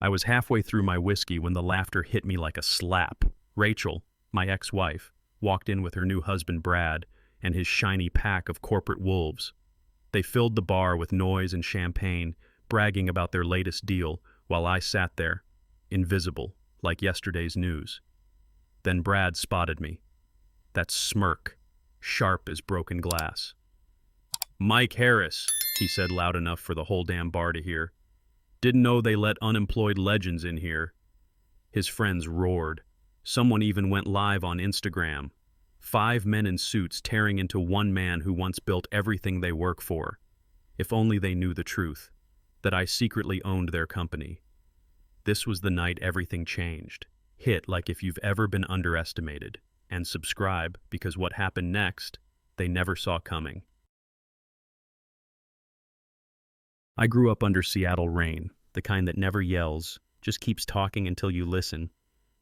I was halfway through my whiskey when the laughter hit me like a slap. Rachel, my ex-wife, walked in with her new husband Brad and his shiny pack of corporate wolves. They filled the bar with noise and champagne, bragging about their latest deal, while I sat there, invisible, like yesterday's news. Then Brad spotted me. That smirk, sharp as broken glass. "Mike Harris," he said loud enough for the whole damn bar to hear. "Didn't know they let unemployed legends in here." His friends roared. Someone even went live on Instagram. 5 men in suits tearing into one man who once built everything they work for. If only they knew the truth, that I secretly owned their company. This was the night everything changed. Hit like if you've ever been underestimated. And subscribe, because what happened next, they never saw coming. I grew up under Seattle rain, the kind that never yells, just keeps talking until you listen.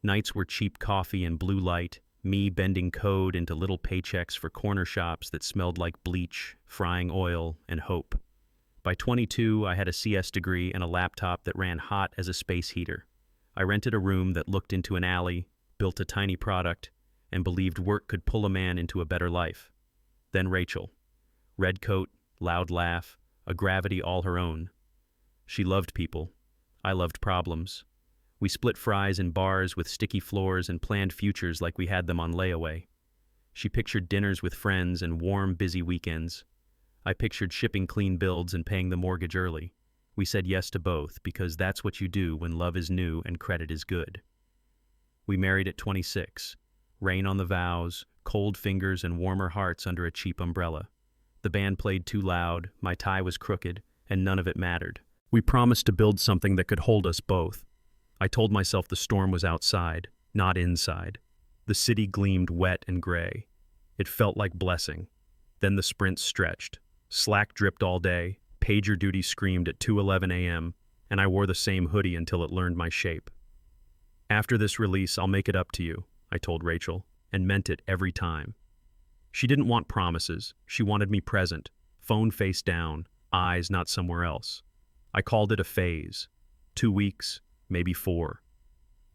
Nights were cheap coffee and blue light, me bending code into little paychecks for corner shops that smelled like bleach, frying oil, and hope. By 22, I had a CS degree and a laptop that ran hot as a space heater. I rented a room that looked into an alley, built a tiny product, and believed work could pull a man into a better life. Then Rachel. Red coat, loud laugh, a gravity all her own. She loved people. I loved problems. We split fries in bars with sticky floors and planned futures like we had them on layaway. She pictured dinners with friends and warm, busy weekends. I pictured shipping clean builds and paying the mortgage early. We said yes to both because that's what you do when love is new and credit is good. We married at 26. Rain on the vows, cold fingers and warmer hearts under a cheap umbrella. The band played too loud, my tie was crooked, and none of it mattered. We promised to build something that could hold us both. I told myself the storm was outside, not inside. The city gleamed wet and gray. It felt like blessing. Then the sprint stretched. Slack dripped all day, pager duty screamed at 2:11 a.m., and I wore the same hoodie until it learned my shape. "After this release, I'll make it up to you," I told Rachel, and meant it every time. She didn't want promises. She wanted me present, phone face down, eyes not somewhere else. I called it a phase. 2 weeks, maybe 4.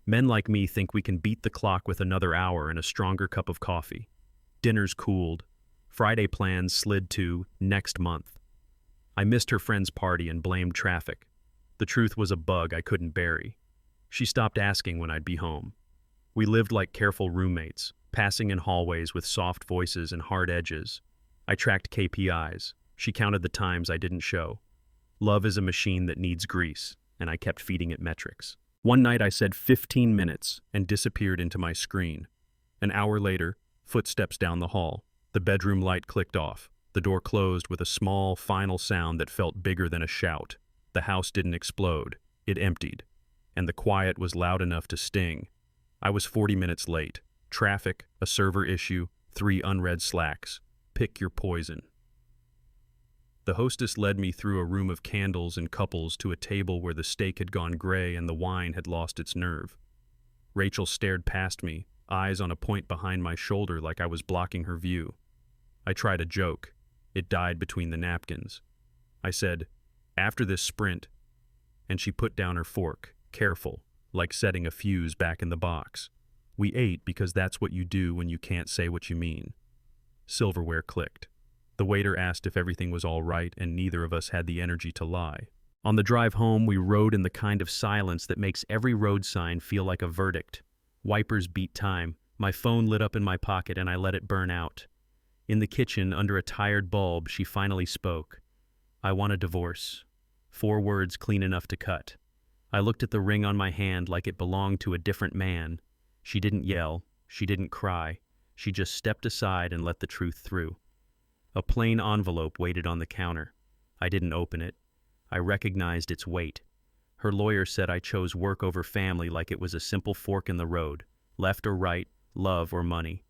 Men like me think we can beat the clock with another hour and a stronger cup of coffee. Dinners cooled. Friday plans slid to next month. I missed her friend's party and blamed traffic. The truth was a bug I couldn't bury. She stopped asking when I'd be home. We lived like careful roommates, passing in hallways with soft voices and hard edges. I tracked KPIs. She counted the times I didn't show. Love is a machine that needs grease, and I kept feeding it metrics. One night I said 15 minutes and disappeared into my screen. An hour later, footsteps down the hall. The bedroom light clicked off. The door closed with a small, final sound that felt bigger than a shout. The house didn't explode. It emptied. And the quiet was loud enough to sting. I was 40 minutes late. Traffic, a server issue, 3 unread Slacks. Pick your poison. The hostess led me through a room of candles and couples to a table where the steak had gone gray and the wine had lost its nerve. Rachel stared past me, eyes on a point behind my shoulder like I was blocking her view. I tried a joke. It died between the napkins. I said, "After this sprint," and she put down her fork, careful, like setting a fuse back in the box. We ate because that's what you do when you can't say what you mean. Silverware clicked. The waiter asked if everything was all right, and neither of us had the energy to lie. On the drive home, we rode in the kind of silence that makes every road sign feel like a verdict. Wipers beat time. My phone lit up in my pocket, and I let it burn out. In the kitchen, under a tired bulb, she finally spoke. "I want a divorce." 4 words clean enough to cut. I looked at the ring on my hand like it belonged to a different man. She didn't yell. She didn't cry. She just stepped aside and let the truth through. A plain envelope waited on the counter. I didn't open it. I recognized its weight. Her lawyer said I chose work over family like it was a simple fork in the road, left or right, love or money.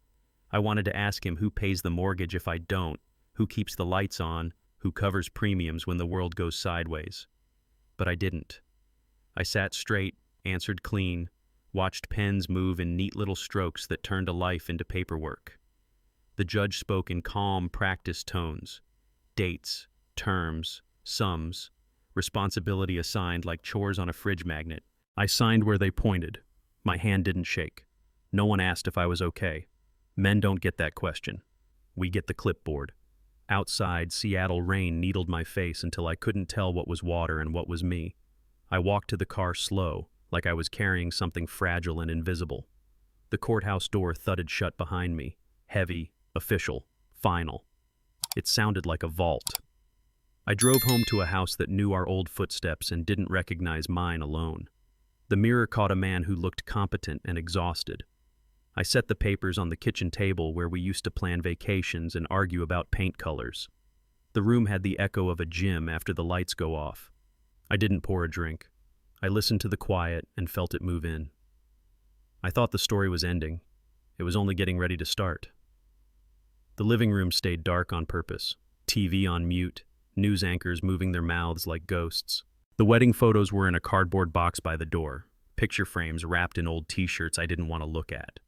I wanted to ask him who pays the mortgage if I don't, who keeps the lights on, who covers premiums when the world goes sideways. But I didn't. I sat straight, answered clean, watched pens move in neat little strokes that turned a life into paperwork. The judge spoke in calm, practiced tones. Dates, terms, sums, responsibility assigned like chores on a fridge magnet. I signed where they pointed. My hand didn't shake. No one asked if I was okay. Men don't get that question. We get the clipboard. Outside, Seattle rain needled my face until I couldn't tell what was water and what was me. I walked to the car slow, like I was carrying something fragile and invisible. The courthouse door thudded shut behind me. Heavy, official, final. It sounded like a vault. I drove home to a house that knew our old footsteps and didn't recognize mine alone. The mirror caught a man who looked competent and exhausted. I set the papers on the kitchen table where we used to plan vacations and argue about paint colors. The room had the echo of a gym after the lights go off. I didn't pour a drink. I listened to the quiet and felt it move in. I thought the story was ending. It was only getting ready to start. The living room stayed dark on purpose. TV on mute, news anchors moving their mouths like ghosts. The wedding photos were in a cardboard box by the door, picture frames wrapped in old t-shirts I didn't want to look at.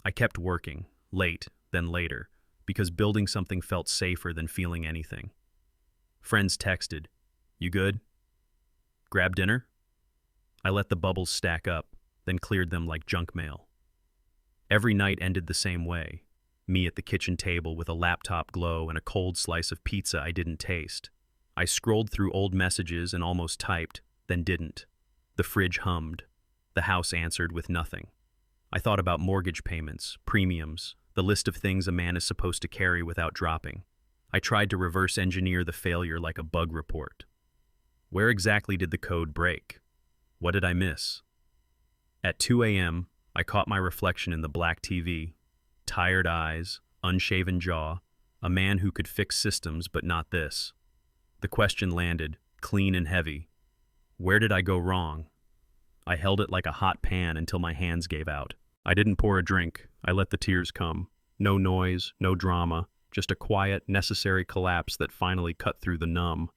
I kept working, late, then later, because building something felt safer than feeling anything. Friends texted, "You good? Grab dinner?" I let the bubbles stack up, then cleared them like junk mail. Every night ended the same way. Me at the kitchen table with a laptop glow and a cold slice of pizza I didn't taste. I scrolled through old messages and almost typed, then didn't. The fridge hummed. The house answered with nothing. I thought about mortgage payments, premiums, the list of things a man is supposed to carry without dropping. I tried to reverse engineer the failure like a bug report. Where exactly did the code break? What did I miss? At 2 a.m., I caught my reflection in the black TV. Tired eyes, unshaven jaw, a man who could fix systems but not this. The question landed, clean and heavy. Where did I go wrong? I held it like a hot pan until my hands gave out. I didn't pour a drink. I let the tears come. No noise, no drama, just a quiet, necessary collapse that finally cut through the numb.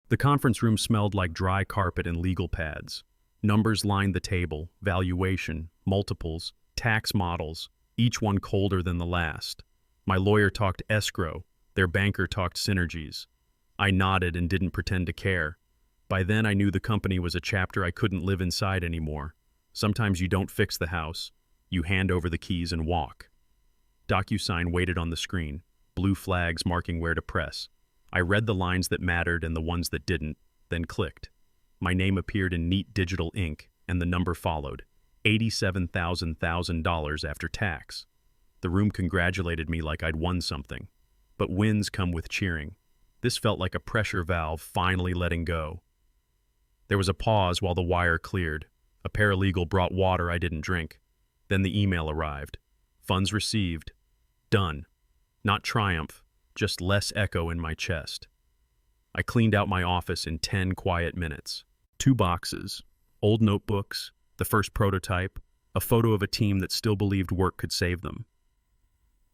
The conference room smelled like dry carpet and legal pads. Numbers lined the table, valuation, multiples, tax models, each one colder than the last. My lawyer talked escrow, their banker talked synergies. I nodded and didn't pretend to care. By then I knew the company was a chapter I couldn't live inside anymore. Sometimes you don't fix the house. You hand over the keys and walk. DocuSign waited on the screen, blue flags marking where to press. I read the lines that mattered and the ones that didn't, then clicked. My name appeared in neat digital ink, and the number followed. $87,000 after tax. The room congratulated me like I'd won something. But wins come with cheering. This felt like a pressure valve finally letting go. There was a pause while the wire cleared. A paralegal brought water I didn't drink. Then the email arrived. Funds received. Done. Not triumph, just less echo in my chest. I cleaned out my office in 10 quiet minutes. 2 boxes, old notebooks, the first prototype, a photo of a team that still believed work could save them.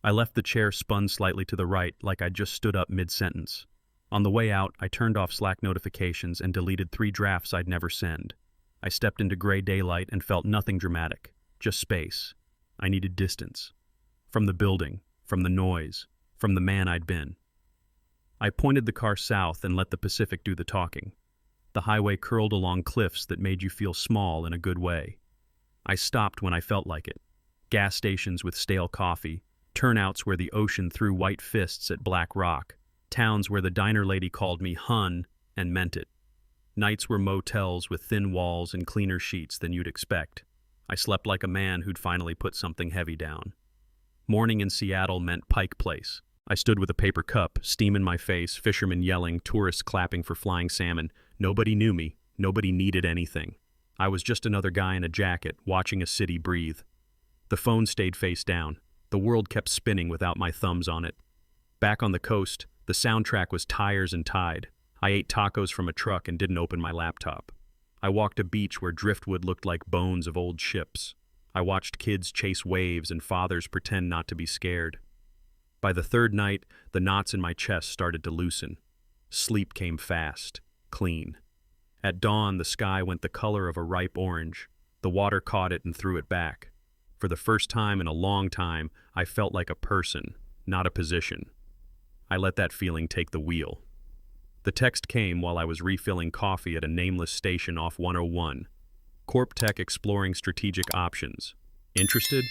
I left the chair spun slightly to the right like I'd just stood up mid-sentence. On the way out, I turned off Slack notifications and deleted 3 drafts I'd never send. I stepped into gray daylight and felt nothing dramatic, just space. I needed distance. From the building, from the noise, from the man I'd been. I pointed the car south and let the Pacific do the talking. The highway curled along cliffs that made you feel small in a good way. I stopped when I felt like it. Gas stations with stale coffee, turnouts where the ocean threw white fists at black rock, towns where the diner lady called me hun and meant it. Nights were motels with thin walls and cleaner sheets than you'd expect. I slept like a man who'd finally put something heavy down. Morning in Seattle meant Pike Place. I stood with a paper cup, steam in my face, fishermen yelling, tourists clapping for flying salmon. Nobody knew me. Nobody needed anything. I was just another guy in a jacket, watching a city breathe. The phone stayed face down. The world kept spinning without my thumbs on it. Back on the coast, the soundtrack was Tires and Tide. I ate tacos from a truck and didn't open my laptop. I walked a beach where driftwood looked like bones of old ships. I watched kids chase waves and fathers pretend not to be scared. By the third night, the knots in my chest started to loosen. Sleep came fast, clean. At dawn, the sky went the color of a ripe orange. The water caught it and threw it back. For the first time in a long time, I felt like a person, not a position. I let that feeling take the wheel. The text came while I was refilling coffee at a nameless station off 101. Corp Tech exploring strategic options. Interested?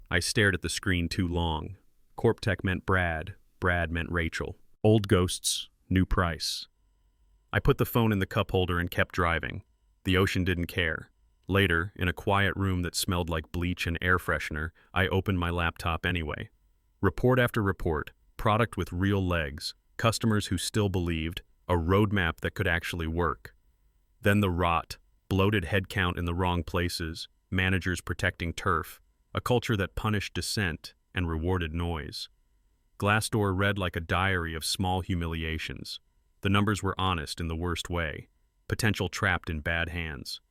I stared at the screen too long. Corp Tech meant Brad. Brad meant Rachel. Old ghosts, new price. I put the phone in the cup holder and kept driving. The ocean didn't care. Later, in a quiet room that smelled like bleach and air freshener, I opened my laptop anyway. Report after report, product with real legs, customers who still believed, a roadmap that could actually work. Then the rot, bloated headcount in the wrong places, managers protecting turf, a culture that punished dissent and rewarded noise. Glassdoor read like a diary of small humiliations. The numbers were honest in the worst way, potential trapped in bad hands.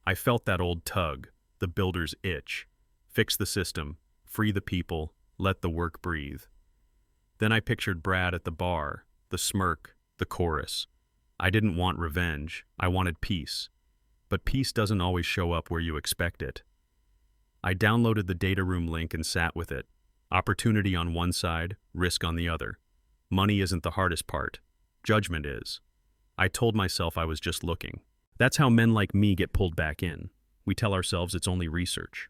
I felt that old tug, the builder's itch. Fix the system, free the people, let the work breathe. Then I pictured Brad at the bar, the smirk, the chorus. I didn't want revenge, I wanted peace. But peace doesn't always show up where you expect it. I downloaded the data room link and sat with it. Opportunity on one side, risk on the other. Money isn't the hardest part. Judgment is. I told myself I was just looking. That's how men like me get pulled back in. We tell ourselves it's only research.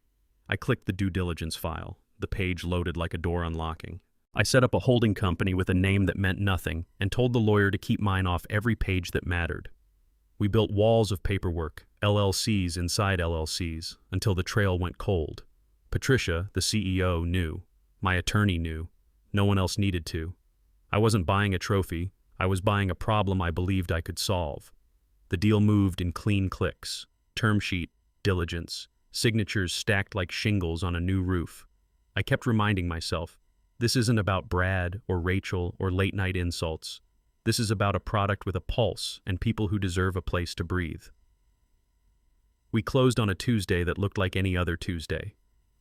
I clicked the due diligence file. The page loaded like a door unlocking. I set up a holding company with a name that meant nothing and told the lawyer to keep mine off every page that mattered. We built walls of paperwork, LLCs inside LLCs, until the trail went cold. Patricia, the CEO, knew. My attorney knew. No one else needed to. I wasn't buying a trophy. I was buying a problem I believed I could solve. The deal moved in clean clicks. Term sheet, diligence, signatures stacked like shingles on a new roof. I kept reminding myself, this isn't about Brad or Rachel or late-night insults. This is about a product with a pulse and people who deserve a place to breathe. We closed on a Tuesday that looked like any other Tuesday.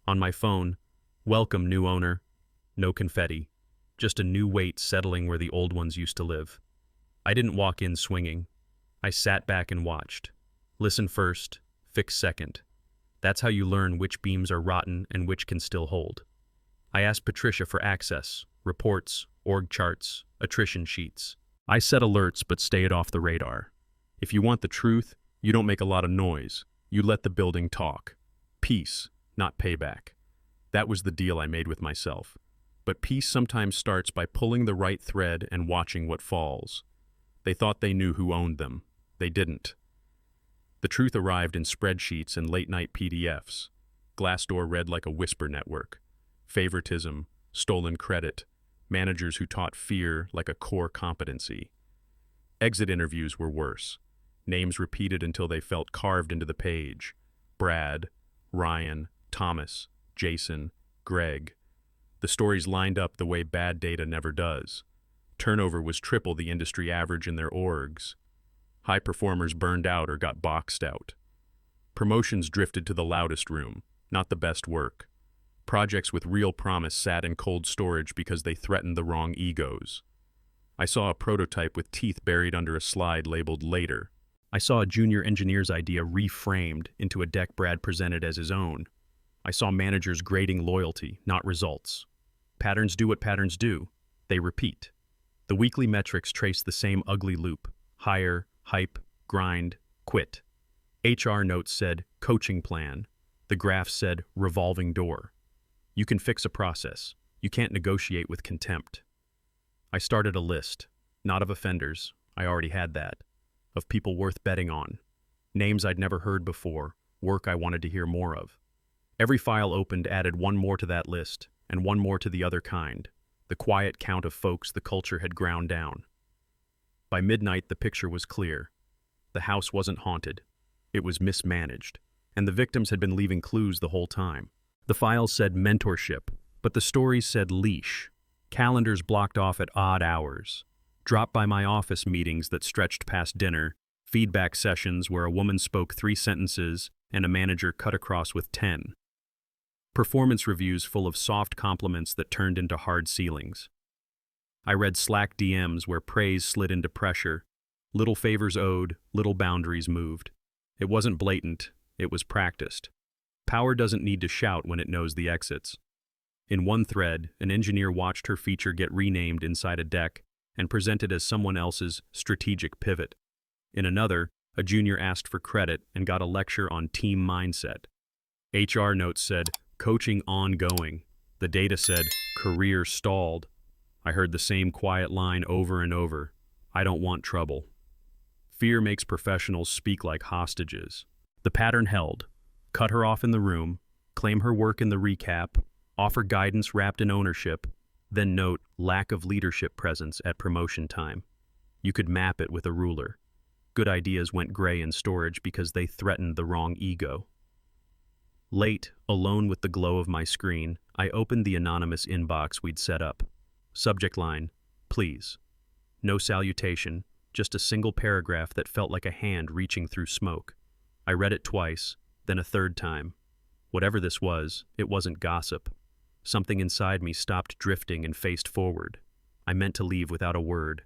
On my phone, welcome new owner. No confetti. Just a new weight settling where the old ones used to live. I didn't walk in swinging. I sat back and watched. Listen first, fix second. That's how you learn which beams are rotten and which can still hold. I asked Patricia for access, reports, org charts, attrition sheets. I set alerts but stayed off the radar. If you want the truth, you don't make a lot of noise. You let the building talk. Peace, not payback. That was the deal I made with myself. But peace sometimes starts by pulling the right thread and watching what falls. They thought they knew who owned them. They didn't. The truth arrived in spreadsheets and late-night PDFs. Glassdoor read like a whisper network. Favoritism, stolen credit, managers who taught fear like a core competency. Exit interviews were worse. Names repeated until they felt carved into the page. Brad, Ryan, Thomas, Jason, Greg. The stories lined up the way bad data never does. Turnover was triple the industry average in their orgs. High performers burned out or got boxed out. Promotions drifted to the loudest room, not the best work. Projects with real promise sat in cold storage because they threatened the wrong egos. I saw a prototype with teeth buried under a slide labeled later. I saw a junior engineer's idea reframed into a deck Brad presented as his own. I saw managers grading loyalty, not results. Patterns do what patterns do. They repeat. The weekly metrics trace the same ugly loop. Hire, hype, grind, quit. HR notes said, coaching plan. The graph said, revolving door. You can fix a process. You can't negotiate with contempt. I started a list, not of offenders, I already had that, of people worth betting on. Names I'd never heard before, work I wanted to hear more of. Every file opened added one more to that list, and one more to the other kind, the quiet count of folks the culture had ground down. By midnight, the picture was clear. The house wasn't haunted. It was mismanaged, and the victims had been leaving clues the whole time. The files said mentorship, but the stories said leash. Calendars blocked off at odd hours. Drop by my office meetings that stretched past dinner, feedback sessions where a woman spoke 3 sentences and a manager cut across with 10. Performance reviews full of soft compliments that turned into hard ceilings. I read Slack DMs where praise slid into pressure. Little favors owed, little boundaries moved. It wasn't blatant, it was practiced. Power doesn't need to shout when it knows the exits. In one thread, an engineer watched her feature get renamed inside a deck and presented as someone else's strategic pivot. In another, a junior asked for credit and got a lecture on team mindset. HR notes said, coaching ongoing. The data said, career stalled. I heard the same quiet line over and over. I don't want trouble. Fear makes professionals speak like hostages. The pattern held. Cut her off in the room, claim her work in the recap, offer guidance wrapped in ownership, then note lack of leadership presence at promotion time. You could map it with a ruler. Good ideas went gray in storage because they threatened the wrong ego. Late, alone with the glow of my screen, I opened the anonymous inbox we'd set up. Subject line, please. No salutation, just a single paragraph that felt like a hand reaching through smoke. I read it twice, then a third time. Whatever this was, it wasn't gossip. Something inside me stopped drifting and faced forward. I meant to leave without a word.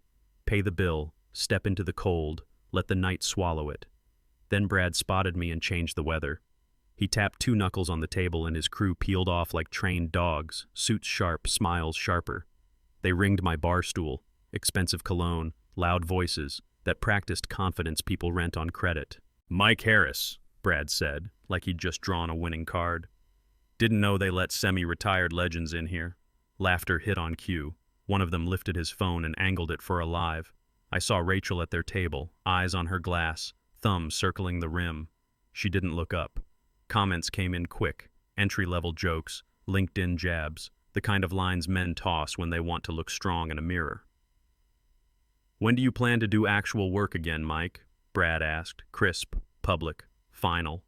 Pay the bill, step into the cold, let the night swallow it. Then Brad spotted me and changed the weather. He tapped 2 knuckles on the table and his crew peeled off like trained dogs, suits sharp, smiles sharper. They ringed my bar stool, expensive cologne, loud voices that practiced confidence people rent on credit. Mike Harris, Brad said, like he'd just drawn a winning card. Didn't know they let semi-retired legends in here. Laughter hit on cue. One of them lifted his phone and angled it for a live. I saw Rachel at their table, eyes on her glass, thumbs circling the rim. She didn't look up. Comments came in quick, entry-level jokes, LinkedIn jabs, the kind of lines men toss when they want to look strong in a mirror. When do you plan to do actual work again, Mike? Brad asked, crisp, public, final.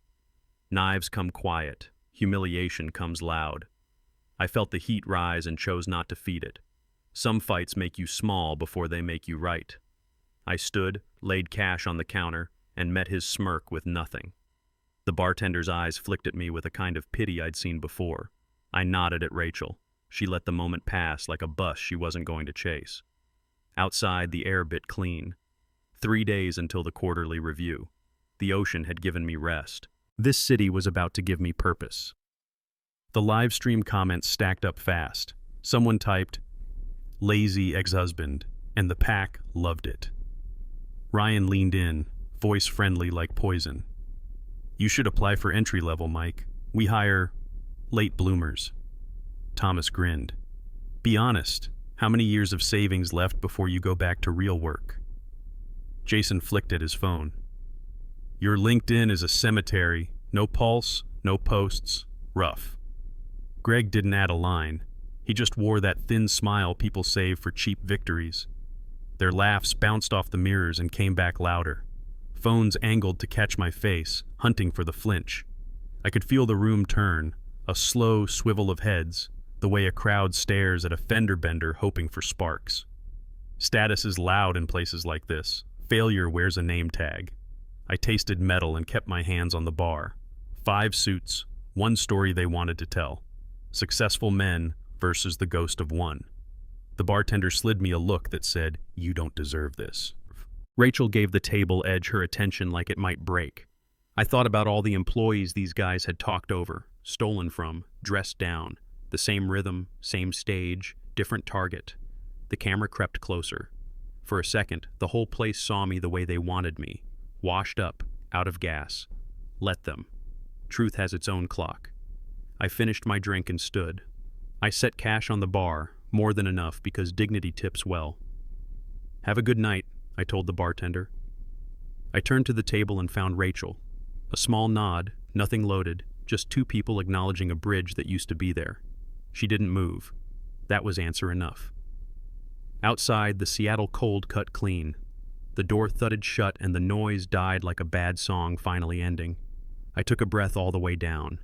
Knives come quiet, humiliation comes loud. I felt the heat rise and chose not to feed it. Some fights make you small before they make you right. I stood, laid cash on the counter, and met his smirk with nothing. The bartender's eyes flicked at me with a kind of pity I'd seen before. I nodded at Rachel. She let the moment pass like a bus she wasn't going to chase. Outside, the air bit clean. 3 days until the quarterly review. The ocean had given me rest. This city was about to give me purpose. The live stream comments stacked up fast. Someone typed, lazy ex-husband, and the pack loved it. Ryan leaned in, voice friendly like poison. You should apply for entry level, Mike. We hire late bloomers. Thomas grinned. Be honest, how many years of savings left before you go back to real work? Jason flicked at his phone. Your LinkedIn is a cemetery. No pulse, no posts, rough. Greg didn't add a line. He just wore that thin smile people save for cheap victories. Their laughs bounced off the mirrors and came back louder. Phones angled to catch my face, hunting for the flinch. I could feel the room turn, a slow swivel of heads, the way a crowd stares at a fender bender hoping for sparks. Status is loud in places like this. Failure wears a name tag. I tasted metal and kept my hands on the bar. 5 suits, 1 story they wanted to tell. Successful men versus the ghost of one. The bartender slid me a look that said, you don't deserve this. Rachel gave the table edge her attention like it might break. I thought about all the employees these guys had talked over, stolen from, dressed down. The same rhythm, same stage, different target. The camera crept closer. For a second, the whole place saw me the way they wanted me. Washed up, out of gas. Let them. Truth has its own clock. I finished my drink and stood. I set cash on the bar, more than enough because dignity tips well. Have a good night, I told the bartender. I turned to the table and found Rachel. A small nod, nothing loaded, just 2 people acknowledging a bridge that used to be there. She didn't move. That was answer enough. Outside, the Seattle cold cut clean. The door thudded shut and the noise died like a bad song finally ending. I took a breath all the way down.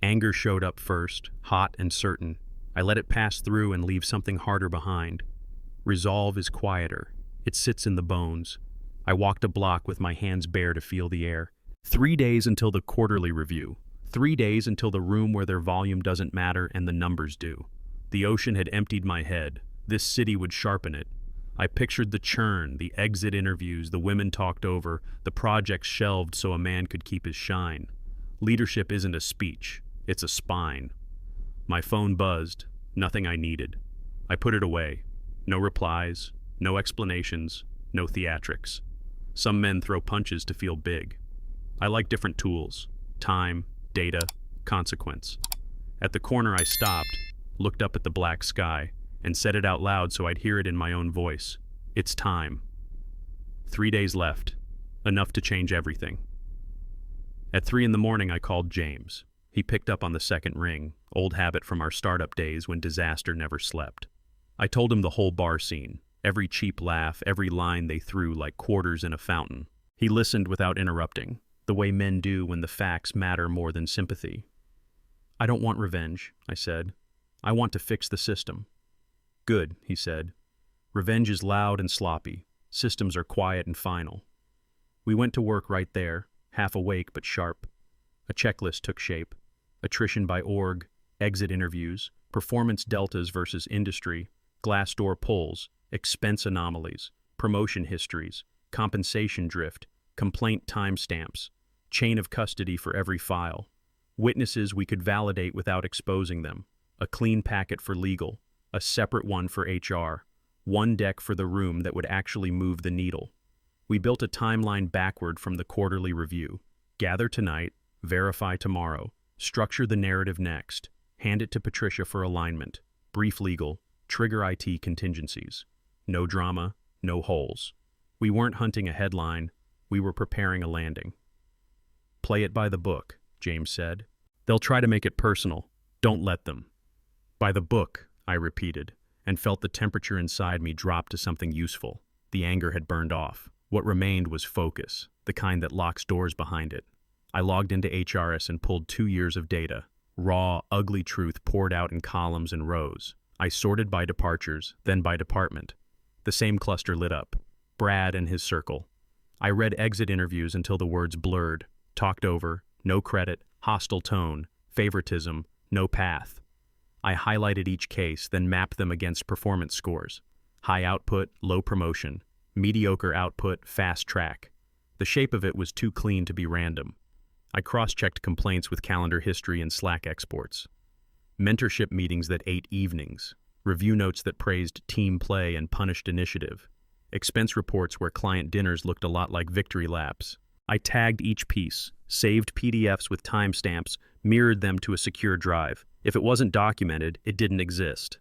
Anger showed up first, hot and certain. I let it pass through and leave something harder behind. Resolve is quieter. It sits in the bones. I walked a block with my hands bare to feel the air. 3 days until the quarterly review. 3 days until the room where their volume doesn't matter and the numbers do. The ocean had emptied my head. This city would sharpen it. I pictured the churn, the exit interviews, the women talked over, the projects shelved so a man could keep his shine. Leadership isn't a speech. It's a spine. My phone buzzed. Nothing I needed. I put it away. No replies. No explanations, no theatrics. Some men throw punches to feel big. I like different tools: time, data, consequence. At the corner I stopped, looked up at the black sky, and said it out loud so I'd hear it in my own voice. It's time. 3 days left. Enough to change everything. At 3 in the morning I called James. He picked up on the second ring, old habit from our startup days when disaster never slept. I told him the whole bar scene, every cheap laugh, every line they threw like quarters in a fountain. He listened without interrupting, the way men do when the facts matter more than sympathy. I don't want revenge, I said. I want to fix the system. Good, he said. Revenge is loud and sloppy. Systems are quiet and final. We went to work right there, half awake but sharp. A checklist took shape. Attrition by org, exit interviews, performance deltas versus industry, Glassdoor polls, expense anomalies, promotion histories, compensation drift, complaint timestamps, chain of custody for every file, witnesses we could validate without exposing them, a clean packet for legal, a separate one for HR, one deck for the room that would actually move the needle. We built a timeline backward from the quarterly review. Gather tonight, verify tomorrow, structure the narrative next, hand it to Patricia for alignment, brief legal, trigger IT contingencies. No drama, no holes. We weren't hunting a headline, we were preparing a landing. Play it by the book, James said. They'll try to make it personal. Don't let them. By the book, I repeated, and felt the temperature inside me drop to something useful. The anger had burned off. What remained was focus, the kind that locks doors behind it. I logged into HRS and pulled 2 years of data. Raw, ugly truth poured out in columns and rows. I sorted by departures, then by department. The same cluster lit up. Brad and his circle. I read exit interviews until the words blurred. Talked over, no credit, hostile tone, favoritism, no path. I highlighted each case, then mapped them against performance scores. High output, low promotion. Mediocre output, fast track. The shape of it was too clean to be random. I cross-checked complaints with calendar history and Slack exports. Mentorship meetings that ate evenings. Review notes that praised team play and punished initiative. Expense reports where client dinners looked a lot like victory laps. I tagged each piece, saved PDFs with timestamps, mirrored them to a secure drive. If it wasn't documented, it didn't exist.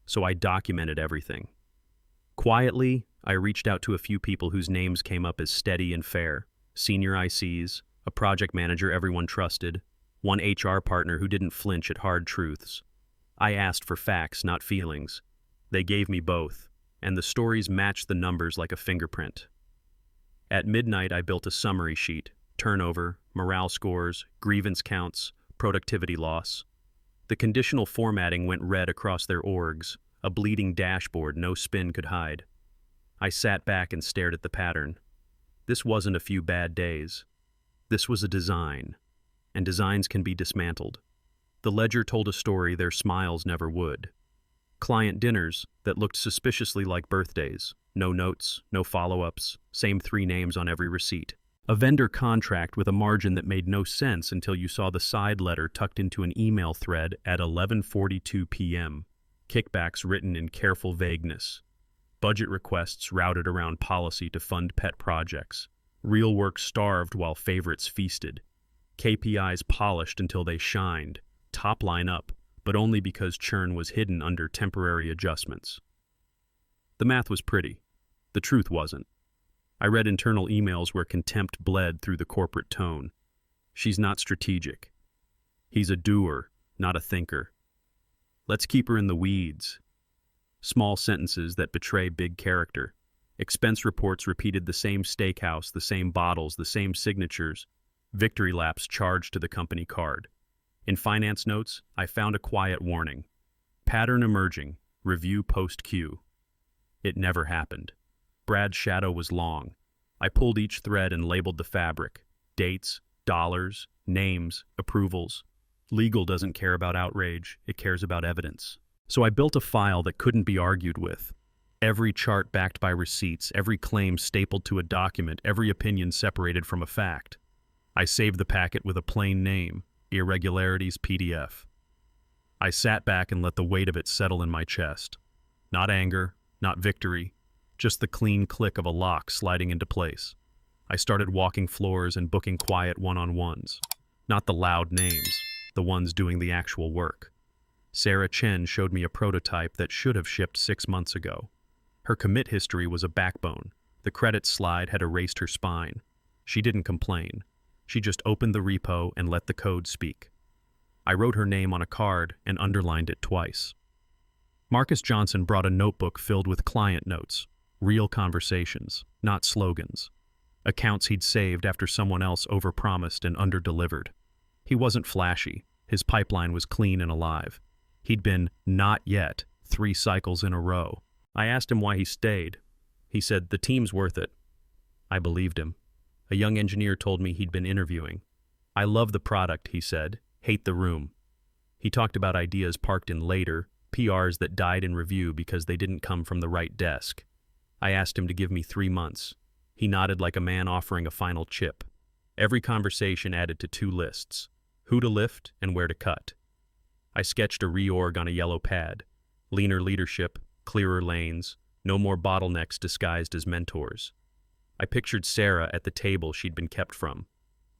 So I documented everything. Quietly, I reached out to a few people whose names came up as steady and fair. Senior ICs, a project manager everyone trusted, one HR partner who didn't flinch at hard truths. I asked for facts, not feelings. They gave me both, and the stories matched the numbers like a fingerprint. At midnight, I built a summary sheet: turnover, morale scores, grievance counts, productivity loss. The conditional formatting went red across their orgs, a bleeding dashboard no spin could hide. I sat back and stared at the pattern. This wasn't a few bad days. This was a design, and designs can be dismantled. The ledger told a story their smiles never would. Client dinners that looked suspiciously like birthdays. No notes, no follow-ups, same 3 names on every receipt. A vendor contract with a margin that made no sense until you saw the side letter tucked into an email thread at 11:42 p.m. Kickbacks written in careful vagueness. Budget requests routed around policy to fund pet projects. Real work starved while favorites feasted. KPIs polished until they shined. Top line up, but only because churn was hidden under temporary adjustments. The math was pretty. The truth wasn't. I read internal emails where contempt bled through the corporate tone. She's not strategic. He's a doer, not a thinker. Let's keep her in the weeds. Small sentences that betray big character. Expense reports repeated the same steakhouse, the same bottles, the same signatures. Victory laps charged to the company card. In finance notes, I found a quiet warning. Pattern emerging. Review post-Q. It never happened. Brad's shadow was long. I pulled each thread and labeled the fabric. Dates, dollars, names, approvals. Legal doesn't care about outrage, it cares about evidence. So I built a file that couldn't be argued with. Every chart backed by receipts, every claim stapled to a document, every opinion separated from a fact. I saved the packet with a plain name, Irregularities PDF. I sat back and let the weight of it settle in my chest. Not anger, not victory, just the clean click of a lock sliding into place. I started walking floors and booking quiet one-on-ones. Not the loud names, the ones doing the actual work. Sarah Chen showed me a prototype that should have shipped 6 months ago. Her commit history was a backbone. The credits slide had erased her spine. She didn't complain. She just opened the repo and let the code speak. I wrote her name on a card and underlined it twice. Marcus Johnson brought a notebook filled with client notes, real conversations, not slogans. Accounts he'd saved after someone else overpromised and underdelivered. He wasn't flashy. His pipeline was clean and alive. He'd been not yet 3 cycles in a row. I asked him why he stayed. He said, "The team's worth it." I believed him. A young engineer told me he'd been interviewing. "I love the product," he said, "hate the room." He talked about ideas parked in later, PRs that died in review because they didn't come from the right desk. I asked him to give me 3 months. He nodded like a man offering a final chip. Every conversation added to 2 lists: who to lift and where to cut. I sketched a reorg on a yellow pad. Leaner leadership, clearer lanes, no more bottlenecks disguised as mentors. I pictured Sarah at the table she'd been kept from.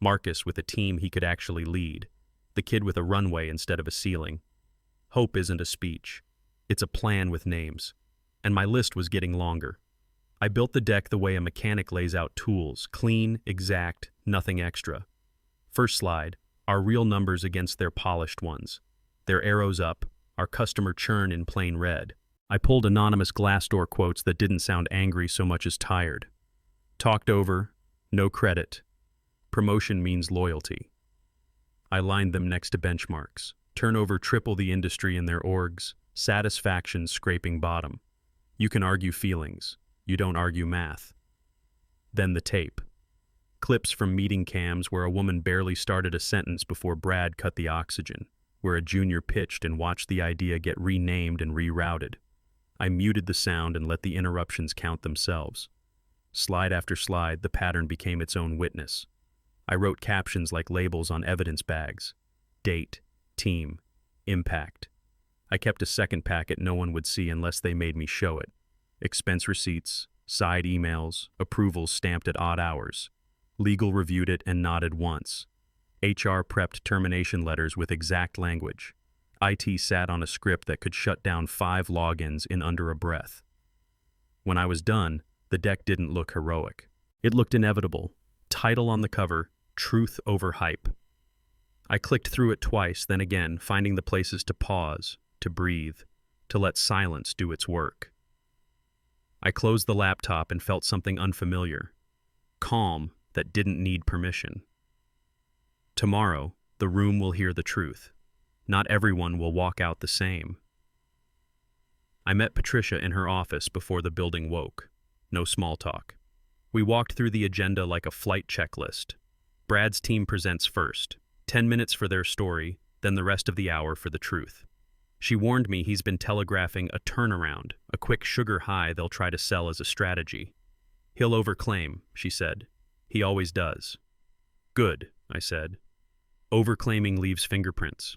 Marcus with a team he could actually lead. The kid with a runway instead of a ceiling. Hope isn't a speech. It's a plan with names. And my list was getting longer. I built the deck the way a mechanic lays out tools, clean, exact, nothing extra. First slide, our real numbers against their polished ones. Their arrows up, our customer churn in plain red. I pulled anonymous Glassdoor quotes that didn't sound angry so much as tired. Talked over, no credit. Promotion means loyalty. I lined them next to benchmarks. Turnover triple the industry in their orgs. Satisfaction scraping bottom. You can argue feelings. You don't argue math. Then the tape. Clips from meeting cams where a woman barely started a sentence before Brad cut the oxygen, where a junior pitched and watched the idea get renamed and rerouted. I muted the sound and let the interruptions count themselves. Slide after slide, the pattern became its own witness. I wrote captions like labels on evidence bags. Date, team, impact. I kept a second packet no one would see unless they made me show it. Expense receipts, side emails, approvals stamped at odd hours. Legal reviewed it and nodded once. HR prepped termination letters with exact language. IT sat on a script that could shut down 5 logins in under a breath. When I was done, the deck didn't look heroic. It looked inevitable. Title on the cover, Truth over Hype. I clicked through it twice, then again, finding the places to pause, to breathe, to let silence do its work. I closed the laptop and felt something unfamiliar. Calm that didn't need permission. Tomorrow, the room will hear the truth. Not everyone will walk out the same. I met Patricia in her office before the building woke. No small talk. We walked through the agenda like a flight checklist. Brad's team presents first. 10 minutes for their story, then the rest of the hour for the truth. She warned me he's been telegraphing a turnaround, a quick sugar high they'll try to sell as a strategy. He'll overclaim, she said. He always does. Good, I said. Overclaiming leaves fingerprints.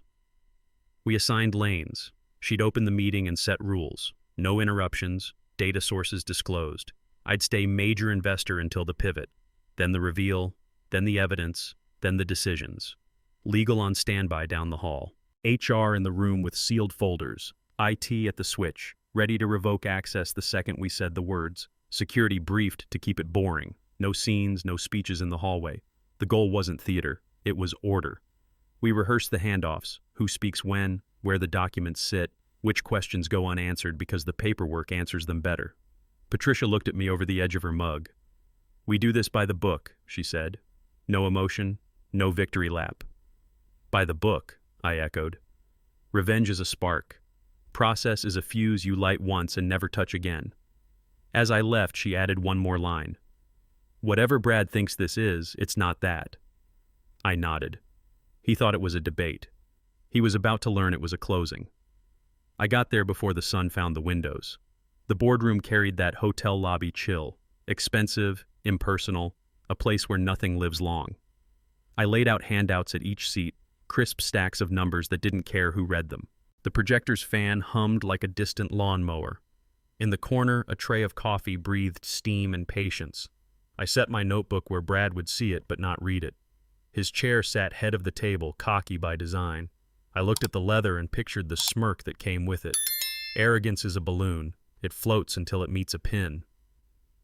We assigned lanes. She'd open the meeting and set rules. No interruptions, data sources disclosed. I'd stay major investor until the pivot, then the reveal, then the evidence, then the decisions. Legal on standby down the hall. HR in the room with sealed folders. IT at the switch, ready to revoke access the second we said the words. Security briefed to keep it boring. No scenes, no speeches in the hallway. The goal wasn't theater, it was order. We rehearsed the handoffs, who speaks when, where the documents sit, which questions go unanswered because the paperwork answers them better. Patricia looked at me over the edge of her mug. We do this by the book, she said. No emotion, no victory lap. By the book, I echoed. Revenge is a spark. Process is a fuse you light once and never touch again. As I left, she added one more line. Whatever Brad thinks this is, it's not that. I nodded. He thought it was a debate. He was about to learn it was a closing. I got there before the sun found the windows. The boardroom carried that hotel lobby chill. Expensive, impersonal, a place where nothing lives long. I laid out handouts at each seat, crisp stacks of numbers that didn't care who read them. The projector's fan hummed like a distant lawnmower. In the corner, a tray of coffee breathed steam and patience. I set my notebook where Brad would see it but not read it. His chair sat head of the table, cocky by design. I looked at the leather and pictured the smirk that came with it. Arrogance is a balloon. It floats until it meets a pin.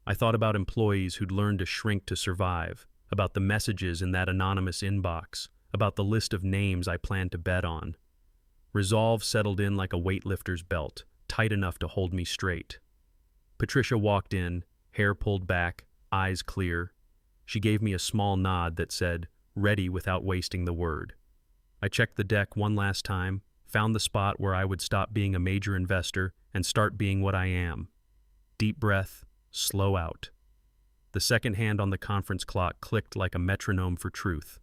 I thought about employees who'd learned to shrink to survive, about the messages in that anonymous inbox, about the list of names I planned to bet on. Resolve settled in like a weightlifter's belt, tight enough to hold me straight. Patricia walked in, hair pulled back, eyes clear. She gave me a small nod that said, "Ready without wasting the word." I checked the deck one last time, found the spot where I would stop being a major investor and start being what I am. Deep breath, slow out. The second hand on the conference clock clicked like a metronome for truth.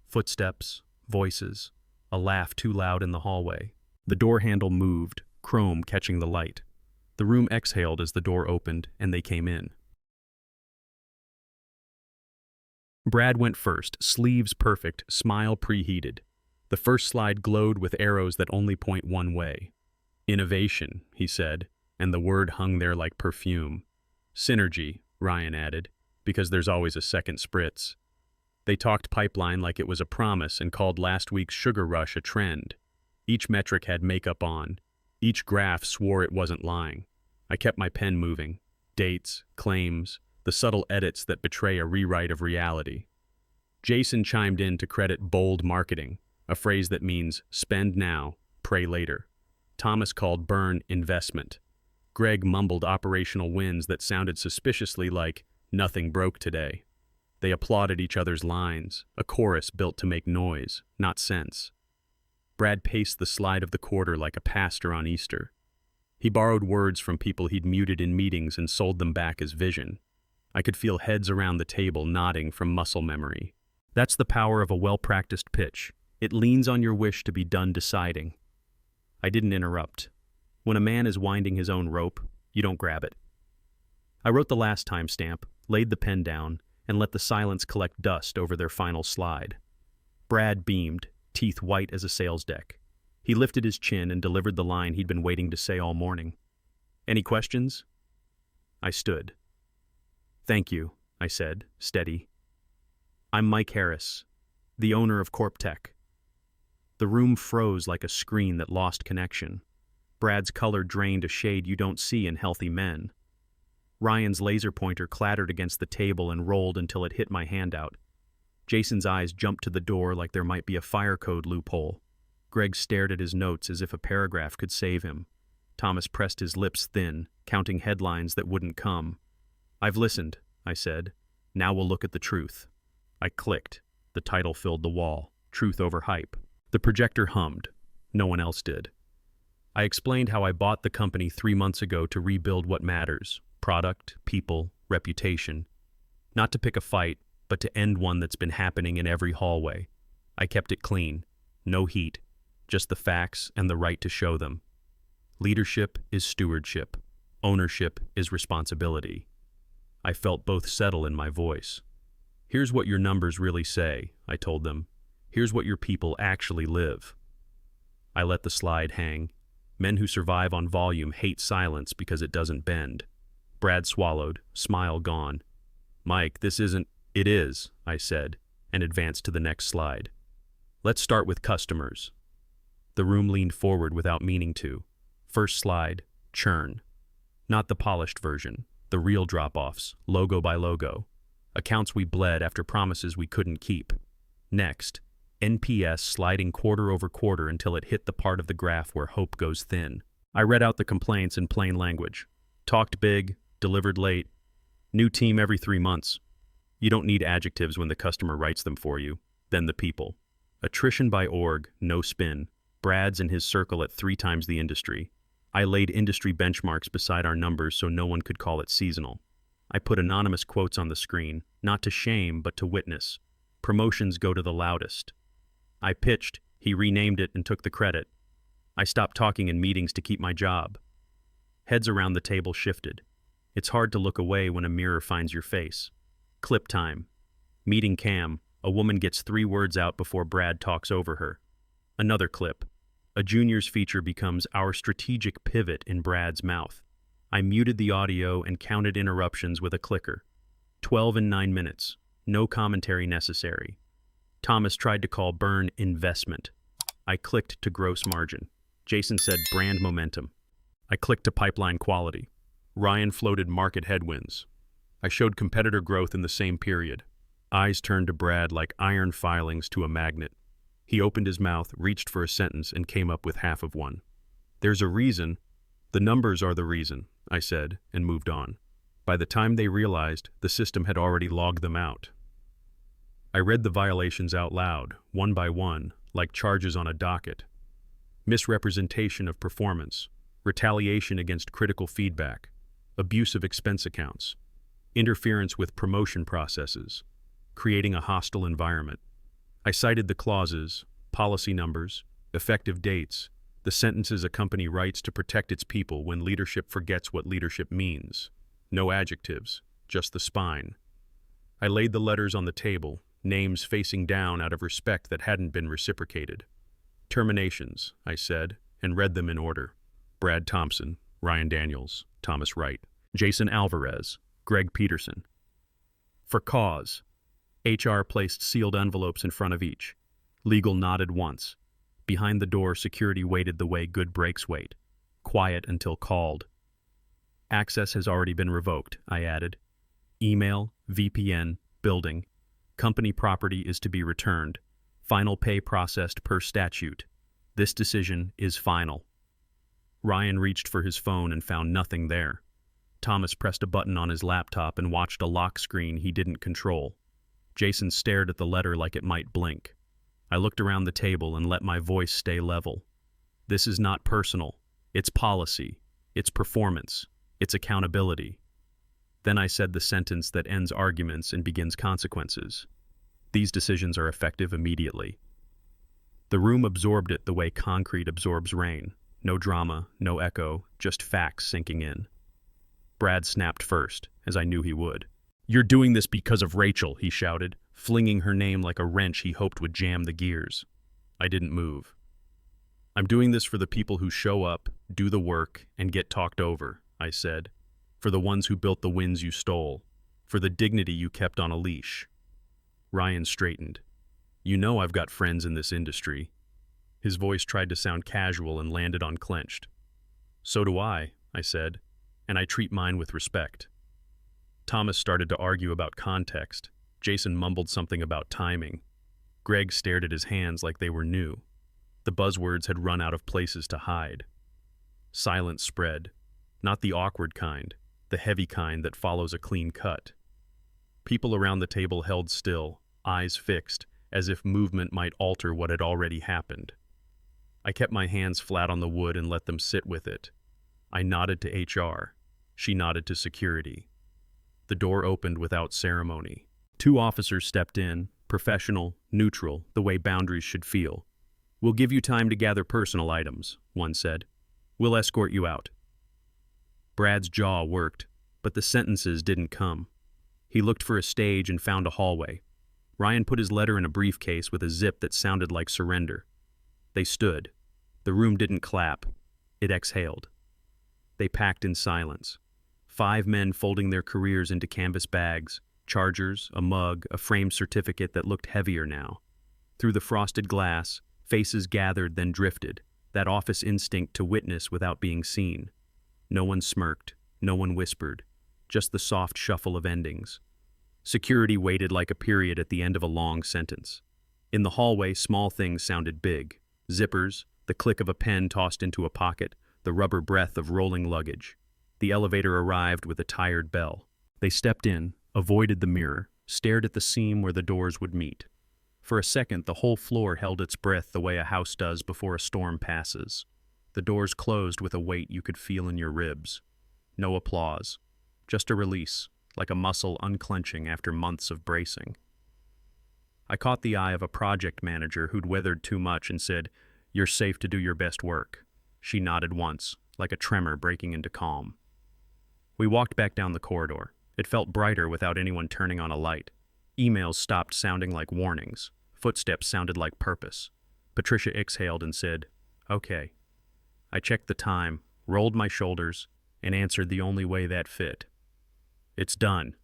Footsteps, voices, a laugh too loud in the hallway. The door handle moved, chrome catching the light. The room exhaled as the door opened, and they came in. Brad went first, sleeves perfect, smile preheated. The first slide glowed with arrows that only point one way. Innovation, he said, and the word hung there like perfume. Synergy, Ryan added, because there's always a second spritz. They talked pipeline like it was a promise and called last week's sugar rush a trend. Each metric had makeup on. Each graph swore it wasn't lying. I kept my pen moving. Dates, claims, the subtle edits that betray a rewrite of reality. Jason chimed in to credit bold marketing, a phrase that means spend now, pray later. Thomas called burn investment. Greg mumbled operational wins that sounded suspiciously like nothing broke today. They applauded each other's lines, a chorus built to make noise, not sense. Brad paced the slide of the quarter like a pastor on Easter. He borrowed words from people he'd muted in meetings and sold them back as vision. I could feel heads around the table nodding from muscle memory. That's the power of a well-practiced pitch. It leans on your wish to be done deciding. I didn't interrupt. When a man is winding his own rope, you don't grab it. I wrote the last timestamp, laid the pen down, and let the silence collect dust over their final slide. Brad beamed, teeth white as a sales deck. He lifted his chin and delivered the line he'd been waiting to say all morning. "Any questions?" I stood. "Thank you," I said, steady. "I'm Mike Harris, the owner of CorpTech." The room froze like a screen that lost connection. Brad's color drained a shade you don't see in healthy men. Ryan's laser pointer clattered against the table and rolled until it hit my handout. Jason's eyes jumped to the door like there might be a fire code loophole. Greg stared at his notes as if a paragraph could save him. Thomas pressed his lips thin, counting headlines that wouldn't come. "I've listened," I said. "Now we'll look at the truth." I clicked. The title filled the wall. Truth over hype. The projector hummed. No one else did. I explained how I bought the company 3 months ago to rebuild what matters. Product, people, reputation. Not to pick a fight, but to end one that's been happening in every hallway. I kept it clean. No heat. Just the facts and the right to show them. Leadership is stewardship. Ownership is responsibility. I felt both settle in my voice. "Here's what your numbers really say," I told them. "Here's what your people actually live." I let the slide hang. Men who survive on volume hate silence because it doesn't bend. Brad swallowed, smile gone. "Mike, this isn't—" "It is," I said, and advanced to the next slide. "Let's start with customers." The room leaned forward without meaning to. First slide, churn. Not the polished version, the real drop-offs, logo by logo. Accounts we bled after promises we couldn't keep. Next, NPS sliding quarter over quarter until it hit the part of the graph where hope goes thin. I read out the complaints in plain language. Talked big, delivered late. New team every 3 months. You don't need adjectives when the customer writes them for you. Then the people. Attrition by org, no spin. Brad's in his circle at 3 times the industry. I laid industry benchmarks beside our numbers so no one could call it seasonal. I put anonymous quotes on the screen, not to shame, but to witness. Promotions go to the loudest. I pitched, he renamed it and took the credit. I stopped talking in meetings to keep my job. Heads around the table shifted. It's hard to look away when a mirror finds your face. Clip time. Meeting Cam. A woman gets 3 words out before Brad talks over her. Another clip. A junior's feature becomes our strategic pivot in Brad's mouth. I muted the audio and counted interruptions with a clicker. 12 and 9 minutes. No commentary necessary. Thomas tried to call burn investment. I clicked to gross margin. Jason said brand momentum. I clicked to pipeline quality. Ryan floated market headwinds. I showed competitor growth in the same period. Eyes turned to Brad like iron filings to a magnet. He opened his mouth, reached for a sentence, and came up with half of one. There's a reason. The numbers are the reason, I said, and moved on. By the time they realized, the system had already logged them out. I read the violations out loud, one by one, like charges on a docket. Misrepresentation of performance, retaliation against critical feedback, abuse of expense accounts, interference with promotion processes, creating a hostile environment. I cited the clauses, policy numbers, effective dates, the sentences a company writes to protect its people when leadership forgets what leadership means. No adjectives, just the spine. I laid the letters on the table, names facing down out of respect that hadn't been reciprocated. Terminations, I said, and read them in order. Brad Thompson, Ryan Daniels, Thomas Wright, Jason Alvarez, Greg Peterson. For cause. HR placed sealed envelopes in front of each. Legal nodded once. Behind the door, security waited the way good breaks wait. Quiet until called. Access has already been revoked, I added. Email, VPN, building. Company property is to be returned. Final pay processed per statute. This decision is final. Ryan reached for his phone and found nothing there. Thomas pressed a button on his laptop and watched a lock screen he didn't control. Jason stared at the letter like it might blink. I looked around the table and let my voice stay level. This is not personal. It's policy. It's performance. It's accountability. Then I said the sentence that ends arguments and begins consequences. These decisions are effective immediately. The room absorbed it the way concrete absorbs rain. No drama, no echo, just facts sinking in. Brad snapped first, as I knew he would. "You're doing this because of Rachel," he shouted, flinging her name like a wrench he hoped would jam the gears. I didn't move. "I'm doing this for the people who show up, do the work, and get talked over," I said. "For the ones who built the wins you stole. For the dignity you kept on a leash." Ryan straightened. "You know I've got friends in this industry." His voice tried to sound casual and landed on clenched. "So do I said, "and I treat mine with respect." Thomas started to argue about context. Jason mumbled something about timing. Greg stared at his hands like they were new. The buzzwords had run out of places to hide. Silence spread. Not the awkward kind, the heavy kind that follows a clean cut. People around the table held still, eyes fixed, as if movement might alter what had already happened. I kept my hands flat on the wood and let them sit with it. I nodded to HR. She nodded to security. The door opened without ceremony. 2 officers stepped in, professional, neutral, the way boundaries should feel. "We'll give you time to gather personal items," one said. "We'll escort you out." Brad's jaw worked, but the sentences didn't come. He looked for a stage and found a hallway. Ryan put his letter in a briefcase with a zip that sounded like surrender. They stood. The room didn't clap. It exhaled. They packed in silence. 5 men folding their careers into canvas bags, chargers, a mug, a framed certificate that looked heavier now. Through the frosted glass, faces gathered then drifted, that office instinct to witness without being seen. No one smirked, no one whispered, just the soft shuffle of endings. Security waited like a period at the end of a long sentence. In the hallway, small things sounded big. Zippers, the click of a pen tossed into a pocket, the rubber breath of rolling luggage. The elevator arrived with a tired bell. They stepped in, avoided the mirror, stared at the seam where the doors would meet. For a second, the whole floor held its breath the way a house does before a storm passes. The doors closed with a weight you could feel in your ribs. No applause. Just a release, like a muscle unclenching after months of bracing. I caught the eye of a project manager who'd weathered too much and said, "You're safe to do your best work." She nodded once, like a tremor breaking into calm. We walked back down the corridor. It felt brighter without anyone turning on a light. Emails stopped sounding like warnings. Footsteps sounded like purpose. Patricia exhaled and said, "Okay." I checked the time, rolled my shoulders, and answered the only way that fit. It's done.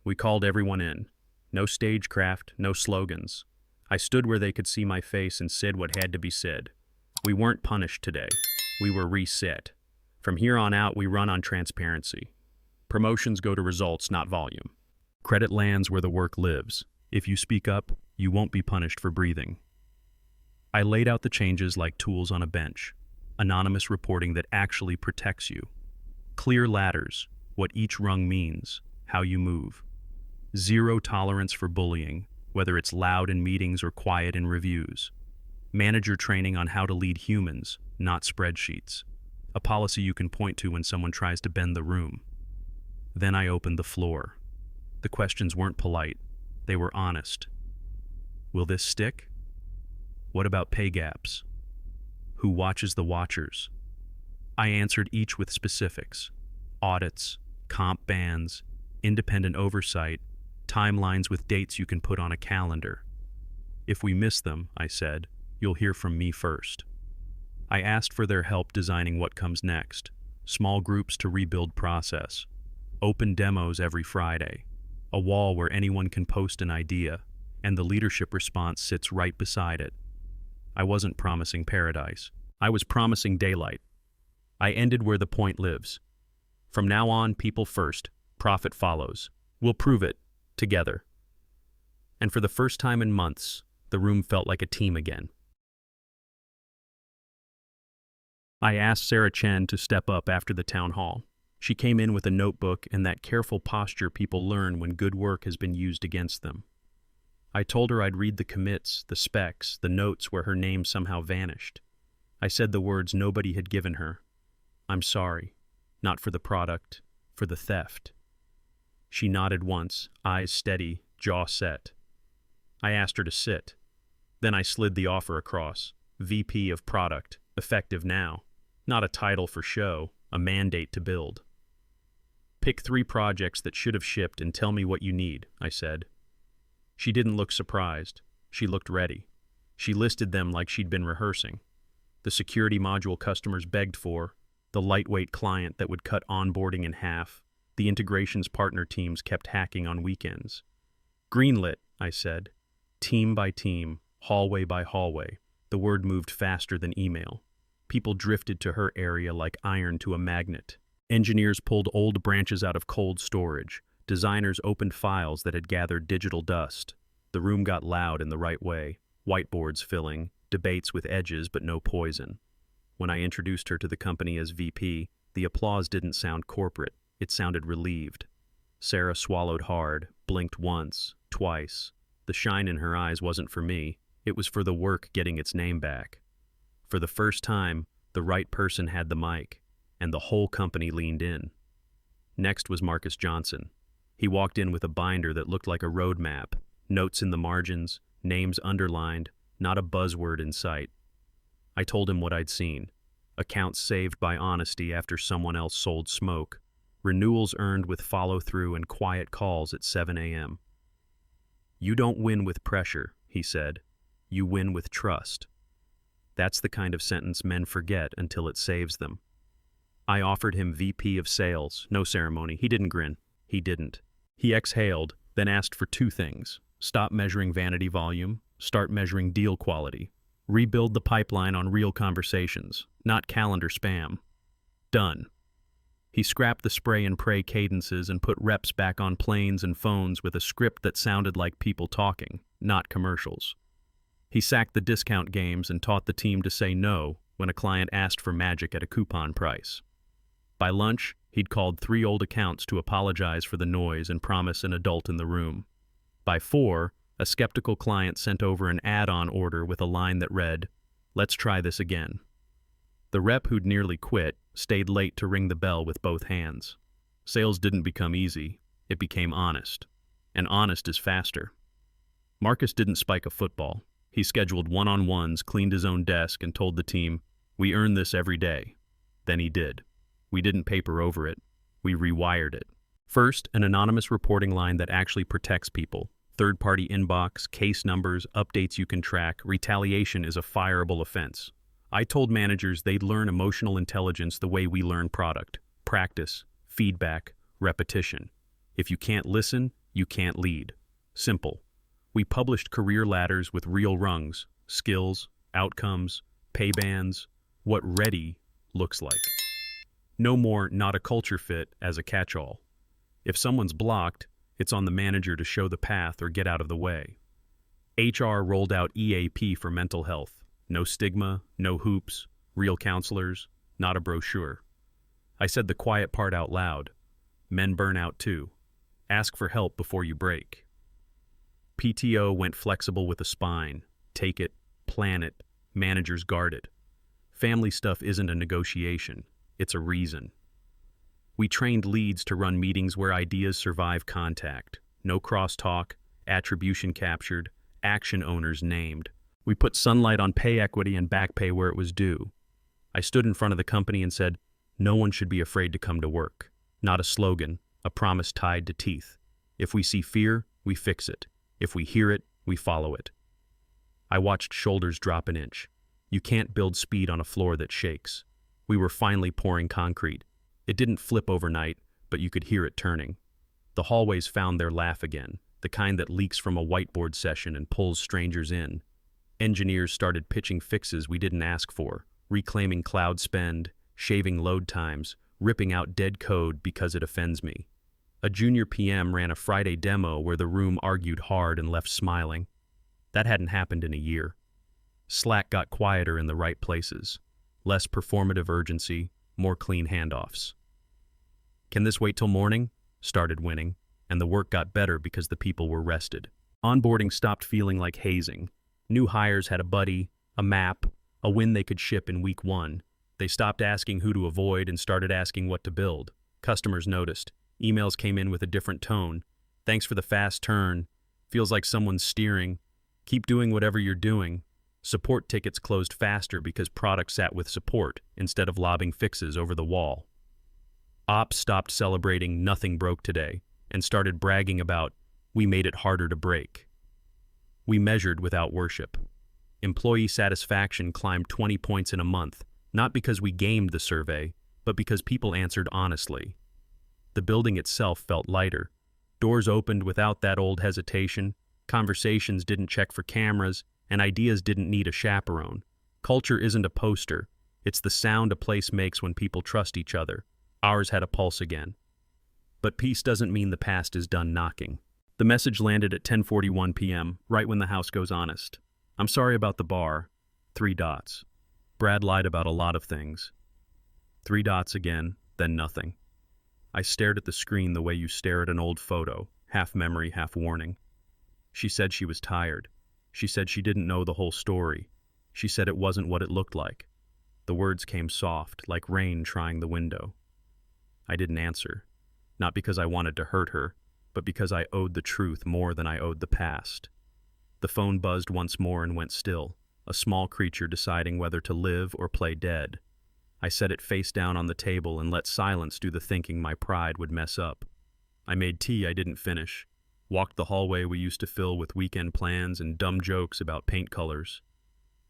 We called everyone in. No stagecraft, no slogans. I stood where they could see my face and said what had to be said. We weren't punished today. We were reset. From here on out, we run on transparency. Promotions go to results, not volume. Credit lands where the work lives. If you speak up, you won't be punished for breathing. I laid out the changes like tools on a bench. Anonymous reporting that actually protects you. Clear ladders, what each rung means, how you move. Zero tolerance for bullying, whether it's loud in meetings or quiet in reviews. Manager training on how to lead humans, not spreadsheets. A policy you can point to when someone tries to bend the room. Then I opened the floor. The questions weren't polite. They were honest. Will this stick? What about pay gaps? Who watches the watchers? I answered each with specifics. Audits, comp bans, independent oversight, timelines with dates you can put on a calendar. If we miss them, I said, you'll hear from me first. I asked for their help designing what comes next. Small groups to rebuild process. Open demos every Friday. A wall where anyone can post an idea, and the leadership response sits right beside it. I wasn't promising paradise. I was promising daylight. I ended where the point lives. From now on, people first, profit follows. We'll prove it, together. And for the first time in months, the room felt like a team again. I asked Sarah Chen to step up after the town hall. She came in with a notebook and that careful posture people learn when good work has been used against them. I told her I'd read the commits, the specs, the notes where her name somehow vanished. I said the words nobody had given her. I'm sorry, not for the product, for the theft. She nodded once, eyes steady, jaw set. I asked her to sit. Then I slid the offer across. VP of Product, effective now. Not a title for show, a mandate to build. Pick 3 projects that should have shipped and tell me what you need, I said. She didn't look surprised. She looked ready. She listed them like she'd been rehearsing. The security module customers begged for, the lightweight client that would cut onboarding in half, the integrations partner teams kept hacking on weekends. Greenlit, I said. Team by team, hallway by hallway. The word moved faster than email. People drifted to her area like iron to a magnet. Engineers pulled old branches out of cold storage. Designers opened files that had gathered digital dust. The room got loud in the right way, whiteboards filling, debates with edges but no poison. When I introduced her to the company as VP, the applause didn't sound corporate, it sounded relieved. Sarah swallowed hard, blinked once, twice. The shine in her eyes wasn't for me, it was for the work getting its name back. For the first time, the right person had the mic, and the whole company leaned in. Next was Marcus Johnson. He walked in with a binder that looked like a roadmap, notes in the margins, names underlined, not a buzzword in sight. I told him what I'd seen. Accounts saved by honesty after someone else sold smoke. Renewals earned with follow-through and quiet calls at 7 a.m. You don't win with pressure, he said. You win with trust. That's the kind of sentence men forget until it saves them. I offered him VP of Sales, no ceremony. He didn't grin. He didn't. He exhaled, then asked for 2 things. Stop measuring vanity volume, start measuring deal quality. Rebuild the pipeline on real conversations, not calendar spam. Done. He scrapped the spray and pray cadences and put reps back on planes and phones with a script that sounded like people talking, not commercials. He sacked the discount games and taught the team to say no when a client asked for magic at a coupon price. By lunch, he'd called 3 old accounts to apologize for the noise and promise an adult in the room. By 4, a skeptical client sent over an add-on order with a line that read, "Let's try this again." The rep who'd nearly quit stayed late to ring the bell with both hands. Sales didn't become easy, it became honest. And honest is faster. Marcus didn't spike a football. He scheduled one-on-ones, cleaned his own desk, and told the team, "We earn this every day." Then he did. We didn't paper over it. We rewired it. First, an anonymous reporting line that actually protects people. Third-party inbox, case numbers, updates you can track. Retaliation is a fireable offense. I told managers they'd learn emotional intelligence the way we learn product. practice, feedback, repetition. If you can't listen, you can't lead. Simple. We published career ladders with real rungs, skills, outcomes, pay bands, what ready looks like. No more not a culture fit as a catch-all. If someone's blocked, it's on the manager to show the path or get out of the way. HR rolled out EAP for mental health. No stigma, no hoops, real counselors, not a brochure. I said the quiet part out loud. Men burn out too. Ask for help before you break. PTO went flexible with a spine. Take it, plan it, managers guard it. Family stuff isn't a negotiation, it's a reason. We trained leads to run meetings where ideas survive contact. No crosstalk, attribution captured, action owners named. We put sunlight on pay equity and back pay where it was due. I stood in front of the company and said, no one should be afraid to come to work. Not a slogan, a promise tied to teeth. If we see fear, we fix it. If we hear it, we follow it. I watched shoulders drop an inch. You can't build speed on a floor that shakes. We were finally pouring concrete. It didn't flip overnight, but you could hear it turning. The hallways found their laugh again, the kind that leaks from a whiteboard session and pulls strangers in. Engineers started pitching fixes we didn't ask for, reclaiming cloud spend, shaving load times, ripping out dead code because it offends me. A junior PM ran a Friday demo where the room argued hard and left smiling. That hadn't happened in a year. Slack got quieter in the right places. Less performative urgency, more clean handoffs. Can this wait till morning? Started winning, and the work got better because the people were rested. Onboarding stopped feeling like hazing. New hires had a buddy, a map, a win they could ship in week 1. They stopped asking who to avoid and started asking what to build. Customers noticed. Emails came in with a different tone. Thanks for the fast turn. Feels like someone's steering. Keep doing whatever you're doing. Support tickets closed faster because product sat with support instead of lobbing fixes over the wall. Ops stopped celebrating nothing broke today and started bragging about we made it harder to break. We measured without worship. Employee satisfaction climbed 20 points in a month, not because we gamed the survey, but because people answered honestly. The building itself felt lighter. Doors opened without that old hesitation, conversations didn't check for cameras, and ideas didn't need a chaperone. Culture isn't a poster. It's the sound a place makes when people trust each other. Ours had a pulse again. But peace doesn't mean the past is done knocking. The message landed at 10:41 p.m., right when the house goes honest. I'm sorry about the bar. 3 dots. Brad lied about a lot of things. 3 dots again, then nothing. I stared at the screen the way you stare at an old photo, half memory, half warning. She said she was tired. She said she didn't know the whole story. She said it wasn't what it looked like. The words came soft, like rain trying the window. I didn't answer, not because I wanted to hurt her, but because I owed the truth more than I owed the past. The phone buzzed once more and went still, a small creature deciding whether to live or play dead. I set it face down on the table and let silence do the thinking my pride would mess up. I made tea I didn't finish, walked the hallway we used to fill with weekend plans and dumb jokes about paint colors.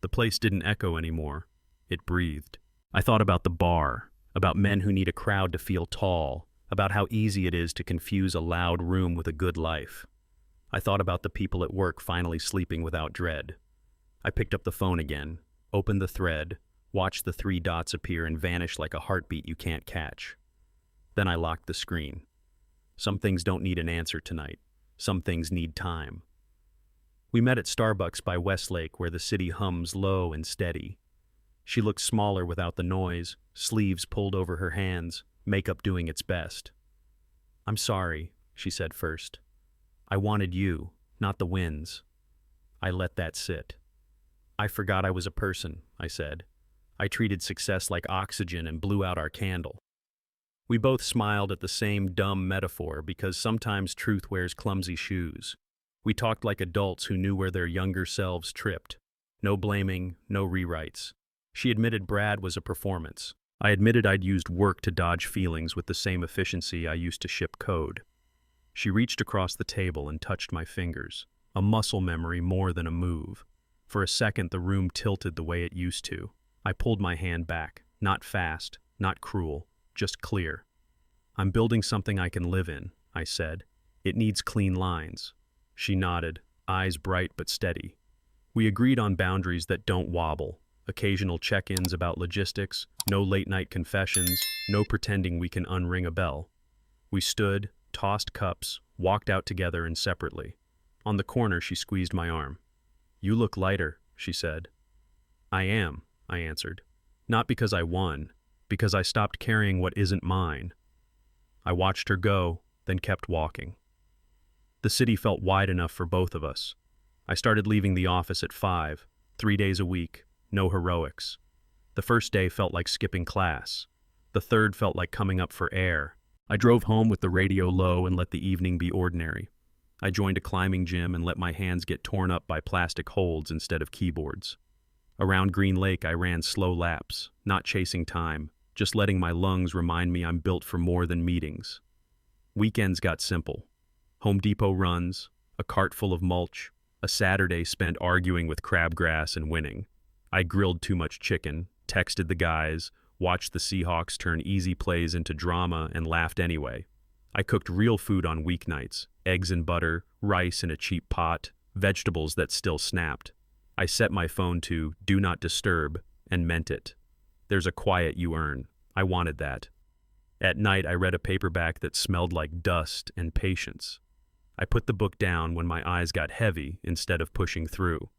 The place didn't echo anymore. It breathed. I thought about the bar, about men who need a crowd to feel tall, about how easy it is to confuse a loud room with a good life. I thought about the people at work finally sleeping without dread. I picked up the phone again, opened the thread, watched the 3 dots appear and vanish like a heartbeat you can't catch. Then I locked the screen. Some things don't need an answer tonight. Some things need time. We met at Starbucks by Westlake, where the city hums low and steady. She looked smaller without the noise, sleeves pulled over her hands, makeup doing its best. I'm sorry, she said first. I wanted you, not the wins. I let that sit. I forgot I was a person, I said. I treated success like oxygen and blew out our candle. We both smiled at the same dumb metaphor because sometimes truth wears clumsy shoes. We talked like adults who knew where their younger selves tripped. No blaming, no rewrites. She admitted Brad was a performance. I admitted I'd used work to dodge feelings with the same efficiency I used to ship code. She reached across the table and touched my fingers, a muscle memory more than a move. For a second, the room tilted the way it used to. I pulled my hand back, not fast, not cruel, just clear. I'm building something I can live in, I said. It needs clean lines. She nodded, eyes bright but steady. We agreed on boundaries that don't wobble. Occasional check-ins about logistics, no late-night confessions, no pretending we can unring a bell. We stood, tossed cups, walked out together and separately. On the corner, she squeezed my arm. "You look lighter," she said. "I am," I answered. "Not because I won, because I stopped carrying what isn't mine." I watched her go, then kept walking. The city felt wide enough for both of us. I started leaving the office at 5, 3 days a week, no heroics. The first day felt like skipping class. The third felt like coming up for air. I drove home with the radio low and let the evening be ordinary. I joined a climbing gym and let my hands get torn up by plastic holds instead of keyboards. Around Green Lake, I ran slow laps, not chasing time, just letting my lungs remind me I'm built for more than meetings. Weekends got simple. Home Depot runs, a cart full of mulch, a Saturday spent arguing with crabgrass and winning. I grilled too much chicken, texted the guys, watched the Seahawks turn easy plays into drama, and laughed anyway. I cooked real food on weeknights, eggs and butter, rice in a cheap pot, vegetables that still snapped. I set my phone to "Do Not Disturb" and meant it. There's a quiet you earn. I wanted that. At night, I read a paperback that smelled like dust and patience. I put the book down when my eyes got heavy instead of pushing through.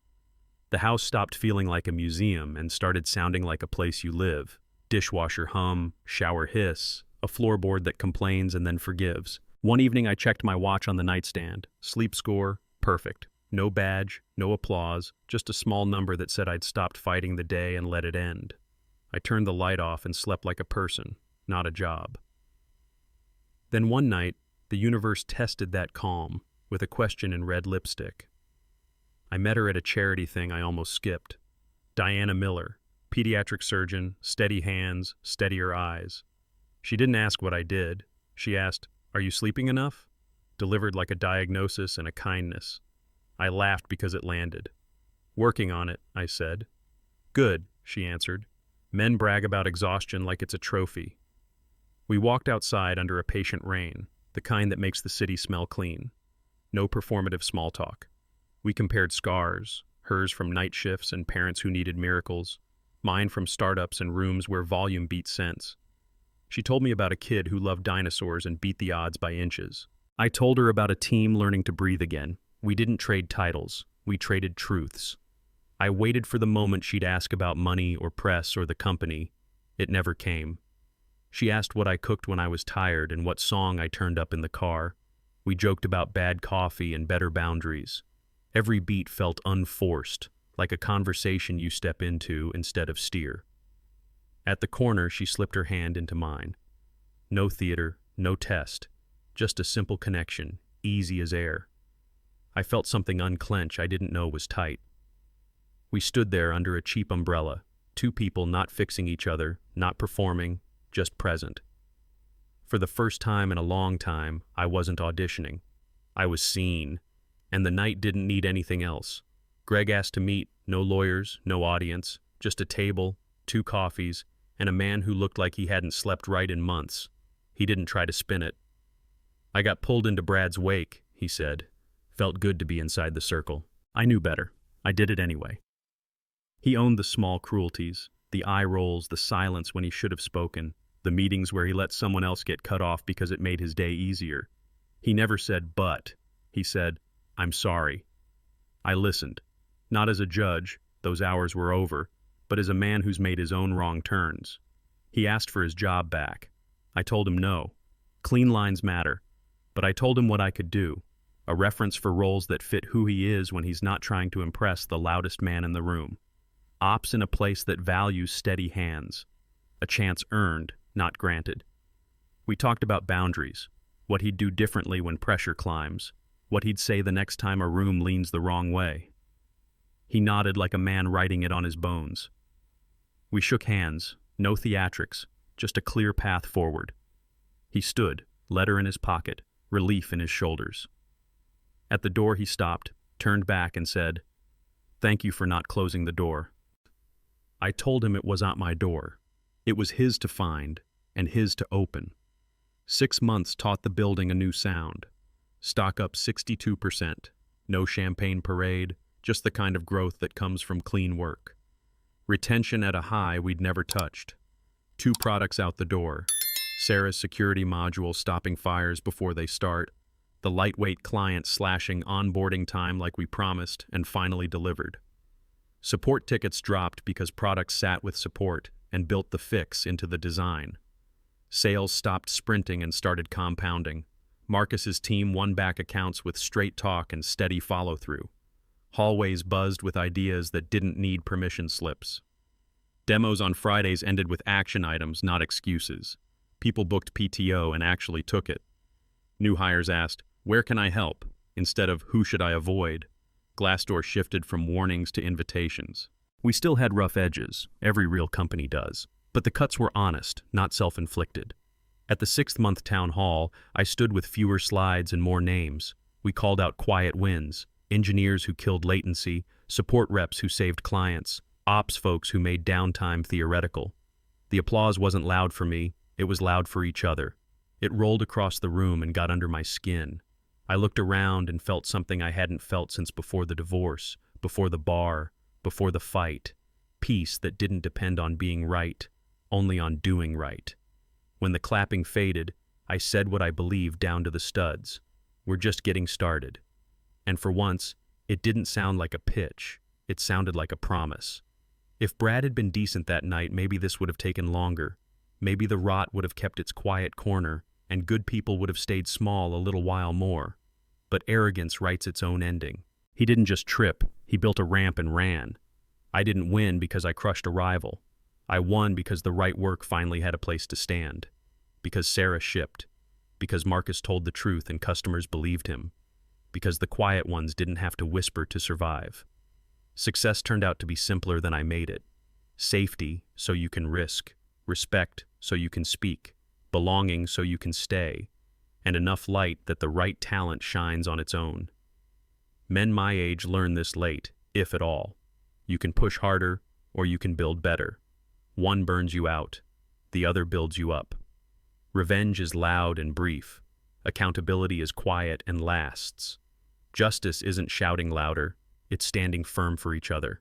The house stopped feeling like a museum and started sounding like a place you live. Dishwasher hum, shower hiss, a floorboard that complains and then forgives. One evening I checked my watch on the nightstand. Sleep score, perfect. No badge, no applause, just a small number that said I'd stopped fighting the day and let it end. I turned the light off and slept like a person, not a job. Then one night, the universe tested that calm with a question in red lipstick. I met her at a charity thing I almost skipped. Diana Miller, pediatric surgeon, steady hands, steadier eyes. She didn't ask what I did. She asked, "Are you sleeping enough?" Delivered like a diagnosis and a kindness. I laughed because it landed. "Working on it," I said. "Good," she answered. "Men brag about exhaustion like it's a trophy." We walked outside under a patient rain, the kind that makes the city smell clean. No performative small talk. We compared scars, hers from night shifts and parents who needed miracles, mine from startups and rooms where volume beat sense. She told me about a kid who loved dinosaurs and beat the odds by inches. I told her about a team learning to breathe again. We didn't trade titles, we traded truths. I waited for the moment she'd ask about money or press or the company. It never came. She asked what I cooked when I was tired and what song I turned up in the car. We joked about bad coffee and better boundaries. Every beat felt unforced, like a conversation you step into instead of steer. At the corner, she slipped her hand into mine. No theater, no test, just a simple connection, easy as air. I felt something unclench I didn't know was tight. We stood there under a cheap umbrella, two people not fixing each other, not performing, just present. For the first time in a long time, I wasn't auditioning. I was seen, and the night didn't need anything else. Greg asked to meet, no lawyers, no audience, just a table, 2 coffees, and a man who looked like he hadn't slept right in months. He didn't try to spin it. "I got pulled into Brad's wake," he said. Felt good to be inside the circle. I knew better. I did it anyway. He owned the small cruelties, the eye rolls, the silence when he should have spoken, the meetings where he let someone else get cut off because it made his day easier. He never said "but." He said, "I'm sorry." I listened. Not as a judge, those hours were over, but as a man who's made his own wrong turns. He asked for his job back. I told him no. Clean lines matter. But I told him what I could do. A reference for roles that fit who he is when he's not trying to impress the loudest man in the room. Ops in a place that values steady hands. A chance earned, not granted. We talked about boundaries, what he'd do differently when pressure climbs, what he'd say the next time a room leans the wrong way. He nodded like a man writing it on his bones. We shook hands, no theatrics, just a clear path forward. He stood, letter in his pocket, relief in his shoulders. At the door he stopped, turned back and said, "Thank you for not closing the door." I told him it was not my door. It was his to find and his to open. 6 months taught the building a new sound. Stock up 62%. No champagne parade, just the kind of growth that comes from clean work. Retention at a high we'd never touched. 2 products out the door. Sarah's security module stopping fires before they start. The lightweight client slashing onboarding time like we promised and finally delivered. Support tickets dropped because products sat with support and built the fix into the design. Sales stopped sprinting and started compounding. Marcus's team won back accounts with straight talk and steady follow-through. Hallways buzzed with ideas that didn't need permission slips. Demos on Fridays ended with action items, not excuses. People booked PTO and actually took it. New hires asked, "Where can I help?" instead of "Who should I avoid?" Glassdoor shifted from warnings to invitations. We still had rough edges, every real company does, but the cuts were honest, not self-inflicted. At the 6th-month town hall, I stood with fewer slides and more names. We called out quiet wins, engineers who killed latency, support reps who saved clients, ops folks who made downtime theoretical. The applause wasn't loud for me, it was loud for each other. It rolled across the room and got under my skin. I looked around and felt something I hadn't felt since before the divorce, before the bar, before the fight. Peace that didn't depend on being right, only on doing right. When the clapping faded, I said what I believed down to the studs. We're just getting started. And for once, it didn't sound like a pitch. It sounded like a promise. If Brad had been decent that night, maybe this would have taken longer. Maybe the rot would have kept its quiet corner, and good people would have stayed small a little while more. But arrogance writes its own ending. He didn't just trip, he built a ramp and ran. I didn't win because I crushed a rival. I won because the right work finally had a place to stand. Because Sarah shipped. Because Marcus told the truth and customers believed him. Because the quiet ones didn't have to whisper to survive. Success turned out to be simpler than I made it. Safety, so you can risk. Respect, so you can speak. Belonging, so you can stay. And enough light that the right talent shines on its own. Men my age learn this late, if at all. You can push harder, or you can build better. One burns you out, the other builds you up. Revenge is loud and brief. Accountability is quiet and lasts. Justice isn't shouting louder, it's standing firm for each other.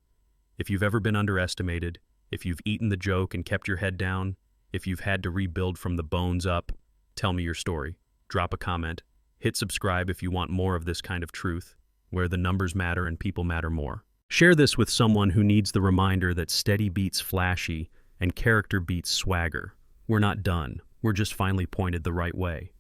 If you've ever been underestimated, if you've eaten the joke and kept your head down, if you've had to rebuild from the bones up, tell me your story. Drop a comment. Hit subscribe if you want more of this kind of truth, where the numbers matter and people matter more. Share this with someone who needs the reminder that steady beats flashy and character beats swagger. We're not done. We're just finally pointed the right way.